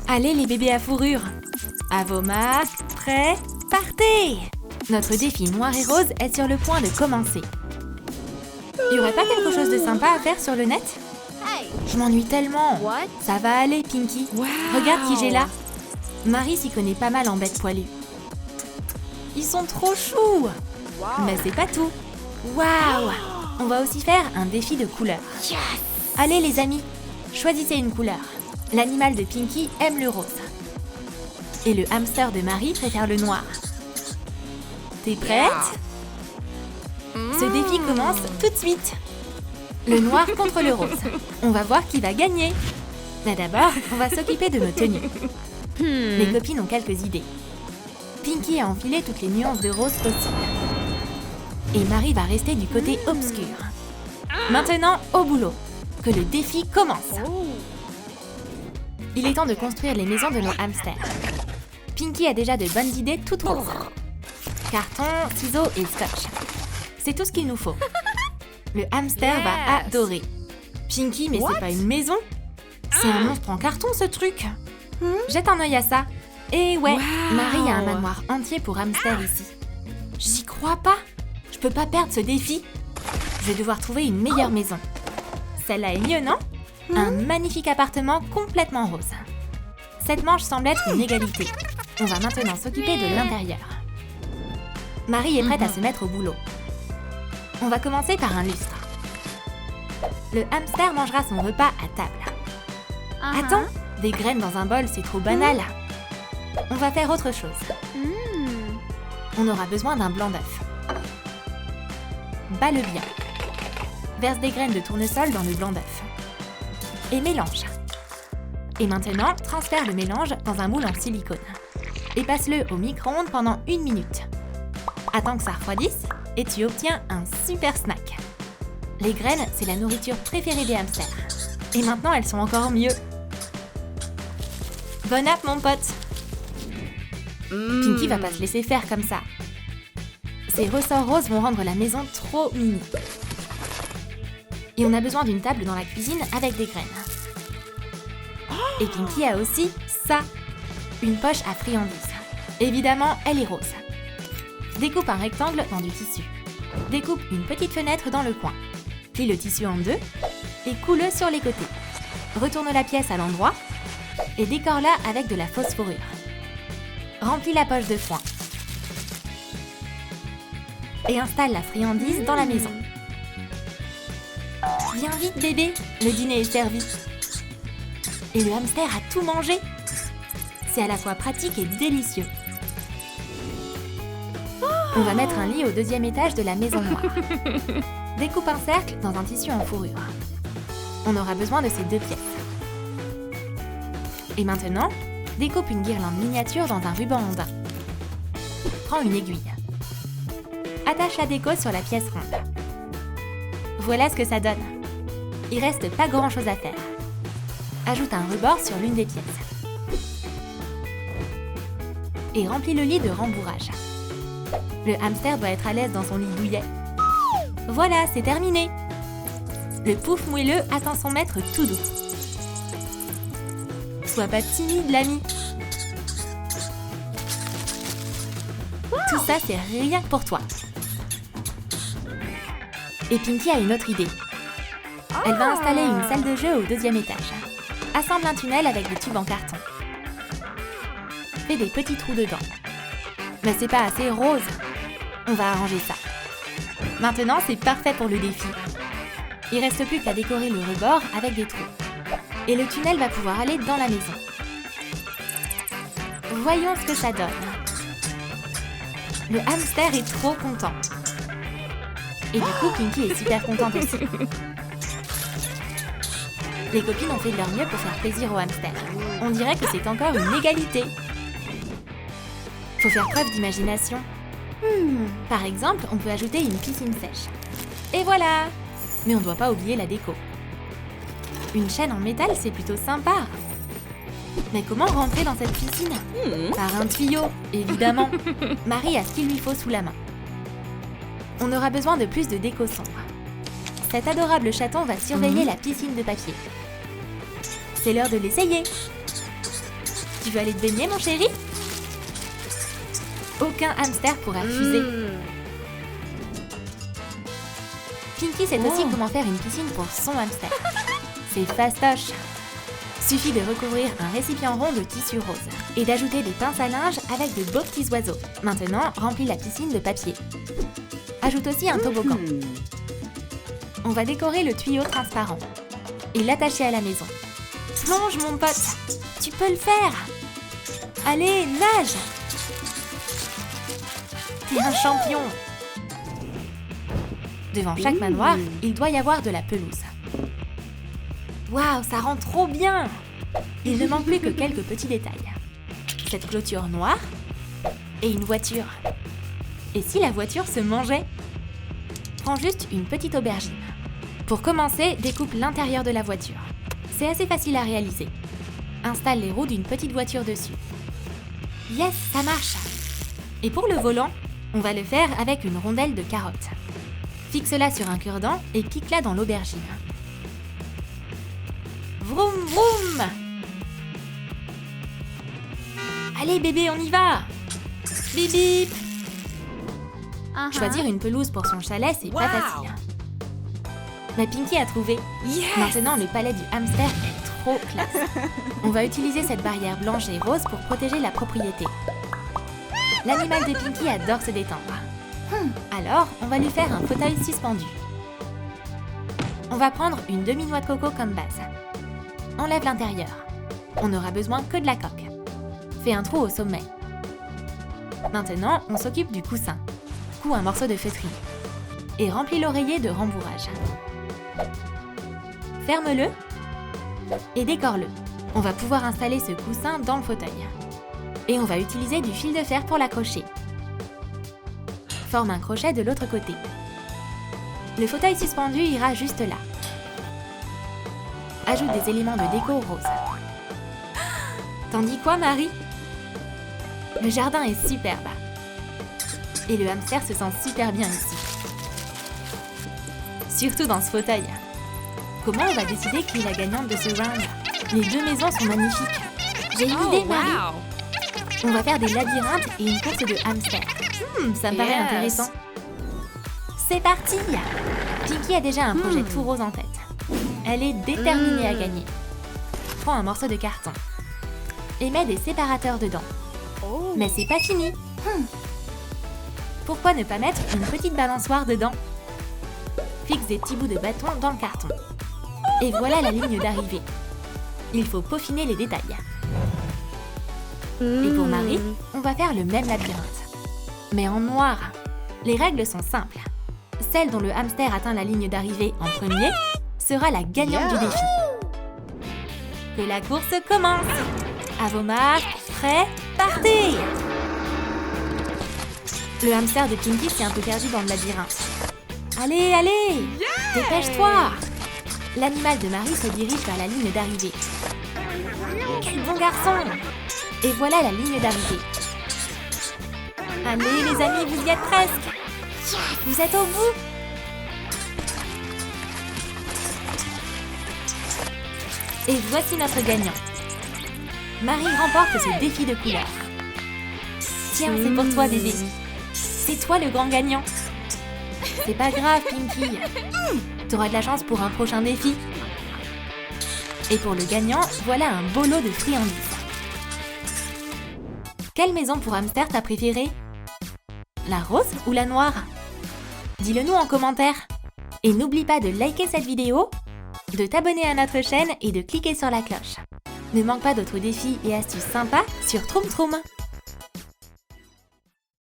Allez les bébés à fourrure. À vos marques, prêts, partez! Notre défi noir et rose est sur le point de commencer. Y aurait pas quelque chose de sympa à faire sur le net? Je m'ennuie tellement. Ça va aller, Pinky. Wow. Regarde qui j'ai là. Marie s'y connaît pas mal en bêtes poilues. Ils sont trop choux. Mais c'est pas tout. Waouh! On va aussi faire un défi de couleurs. Allez les amis, choisissez une couleur. L'animal de Pinky aime le rose. Et le hamster de Marie préfère le noir. T'es prête? Ce défi commence tout de suite. Le noir contre le rose. On va voir qui va gagner. Mais d'abord, on va s'occuper de nos tenues. Les copines ont quelques idées. Pinky a enfilé toutes les nuances de rose possibles. Et Marie va rester du côté obscur. Maintenant, au boulot. Que le défi commence. Il est temps de construire les maisons de nos hamsters. Pinky a déjà de bonnes idées toutes roses. Carton, ciseaux et scotch. C'est tout ce qu'il nous faut. Le hamster va adorer. Pinky, mais c'est pas une maison. C'est un monstre en carton ce truc. Jette un œil à ça. Et ouais, Marie a un manoir entier pour hamster ici. J'y crois pas. Je peux pas perdre ce défi. Je vais devoir trouver une meilleure maison. Celle-là est mieux, non? Un magnifique appartement complètement rose. Cette manche semble être une égalité. On va maintenant s'occuper de l'intérieur. Marie est prête à se mettre au boulot. On va commencer par un lustre. Le hamster mangera son repas à table. Attends, des graines dans un bol, c'est trop banal. On va faire autre chose. On aura besoin d'un blanc d'œuf. Bats-le bien. Verse des graines de tournesol dans le blanc d'œuf. Et mélange. Et maintenant, transfère le mélange dans un moule en silicone. Et passe-le au micro-ondes pendant 1 minute. Attends que ça refroidisse et tu obtiens un super snack. Les graines, c'est la nourriture préférée des hamsters. Et maintenant, elles sont encore mieux. Bon app, mon pote. Pinky va pas se laisser faire comme ça. Ces ressorts roses vont rendre la maison trop mini. Et on a besoin d'une table dans la cuisine avec des graines. Et Pinky a aussi ça, une poche à friandises. Évidemment, elle est rose. Découpe un rectangle dans du tissu. Découpe une petite fenêtre dans le coin. Plie le tissu en deux et coule-le sur les côtés. Retourne la pièce à l'endroit et décore-la avec de la fausse fourrure. Remplis la poche de foin. Et installe la friandise dans la maison. Viens vite bébé, le dîner est servi. Et le hamster a tout mangé. C'est à la fois pratique et délicieux. On va mettre un lit au 2e étage de la maison noire. Découpe un cercle dans un tissu en fourrure. On aura besoin de ces 2 pièces. Et maintenant, découpe une guirlande miniature dans un ruban ondin. Prends une aiguille. Attache la déco sur la pièce ronde. Voilà ce que ça donne. Il reste pas grand chose à faire. Ajoute un rebord sur l'une des pièces. Et remplis le lit de rembourrage. Le hamster doit être à l'aise dans son lit douillet. Voilà, c'est terminé. Le pouf moelleux attend son maître tout doux. Sois pas timide, l'ami. Tout ça, c'est rien que pour toi. Et Pinky a une autre idée. Elle va installer une salle de jeu au 2e étage. Assemble un tunnel avec des tubes en carton. Fais des petits trous dedans. Mais c'est pas assez rose. On va arranger ça. Maintenant, c'est parfait pour le défi. Il reste plus qu'à décorer le rebord avec des trous. Et le tunnel va pouvoir aller dans la maison. Voyons ce que ça donne. Le hamster est trop content. Et du coup, Pinky est super contente aussi. Les copines ont fait de leur mieux pour faire plaisir au hamster. On dirait que c'est encore une égalité. Faut faire preuve d'imagination. Par exemple, on peut ajouter une piscine sèche. Et voilà! Mais on ne doit pas oublier la déco. Une chaîne en métal, c'est plutôt sympa. Mais comment rentrer dans cette piscine? Par un tuyau, évidemment. Marie a ce qu'il lui faut sous la main. On aura besoin de plus de déco sombre. Cet adorable chaton va surveiller la piscine de papier. C'est l'heure de l'essayer. Tu veux aller te baigner, mon chéri? Aucun hamster pourra refuser. Pinky sait aussi comment faire une piscine pour son hamster. C'est fastoche. Suffit de recouvrir un récipient rond de tissu rose et d'ajouter des pinces à linge avec de beaux petits oiseaux. Maintenant, remplis la piscine de papier. Ajoute aussi un toboggan. On va décorer le tuyau transparent et l'attacher à la maison. Plonge, mon pote! Tu peux le faire! Allez, nage! T'es un champion! Devant chaque manoir, il doit y avoir de la pelouse. Waouh, ça rend trop bien! Il ne manque plus que quelques petits détails. Cette clôture noire et une voiture. Et si la voiture se mangeait? Prends juste une petite aubergine. Pour commencer, découpe l'intérieur de la voiture. C'est assez facile à réaliser. Installe les roues d'une petite voiture dessus. Yes, ça marche! Et pour le volant, on va le faire avec une rondelle de carotte. Fixe-la sur un cure-dent et pique-la dans l'aubergine. Vroom vroom! Allez bébé, on y va! Bip bip! Choisir une pelouse pour son chalet, c'est pas facile. Ma Pinky a trouvé. Yes! Maintenant, le palais du hamster est trop classe. On va utiliser cette barrière blanche et rose pour protéger la propriété. L'animal de Pinky adore se détendre. Alors, on va lui faire un fauteuil suspendu. On va prendre une demi-noix de coco comme base. Enlève l'intérieur. On n'aura besoin que de la coque. Fais un trou au sommet. Maintenant, on s'occupe du coussin. Couds un morceau de feutrine. Et remplis l'oreiller de rembourrage. Ferme-le et décore-le. On va pouvoir installer ce coussin dans le fauteuil. Et on va utiliser du fil de fer pour l'accrocher. Forme un crochet de l'autre côté. Le fauteuil suspendu ira juste là. Ajoute des éléments de déco rose. T'en dis quoi, Marie? Le jardin est superbe. Et le hamster se sent super bien ici. Surtout dans ce fauteuil. Comment on va décider qui est la gagnante de ce round? Les deux maisons sont magnifiques. J'ai une idée, Marie. On va faire des labyrinthes et une course de hamster. Ça me paraît intéressant. C'est parti! Pinky a déjà un projet tout rose en tête. Elle est déterminée à gagner. Prends un morceau de carton et mets des séparateurs dedans. Mais c'est pas fini. Pourquoi ne pas mettre une petite balançoire dedans? Fixe des petits bouts de bâton dans le carton. Et voilà la ligne d'arrivée. Il faut peaufiner les détails. Et pour Marie, on va faire le même labyrinthe. Mais en noir. Les règles sont simples. Celle dont le hamster atteint la ligne d'arrivée en premier sera la gagnante du défi. Que la course commence! À vos marques, prêts, partez! Le hamster de Pinky s'est un peu perdu dans le labyrinthe. Allez, allez! Dépêche-toi! L'animal de Marie se dirige vers la ligne d'arrivée. Quel bon garçon! Et voilà la ligne d'arrivée. Allez les amis, vous y êtes presque! Vous êtes au bout! Et voici notre gagnant. Marie remporte ce défi de couleur. Tiens, c'est pour toi, bébé. C'est toi le grand gagnant. C'est pas grave, Pinky. T'auras de la chance pour un prochain défi. Et pour le gagnant, voilà un beau lot de friandises. Quelle maison pour hamster t'as préférée? La rose ou la noire? Dis-le nous en commentaire. Et n'oublie pas de liker cette vidéo, de t'abonner à notre chaîne et de cliquer sur la cloche. Ne manque pas d'autres défis et astuces sympas sur Troum Troum.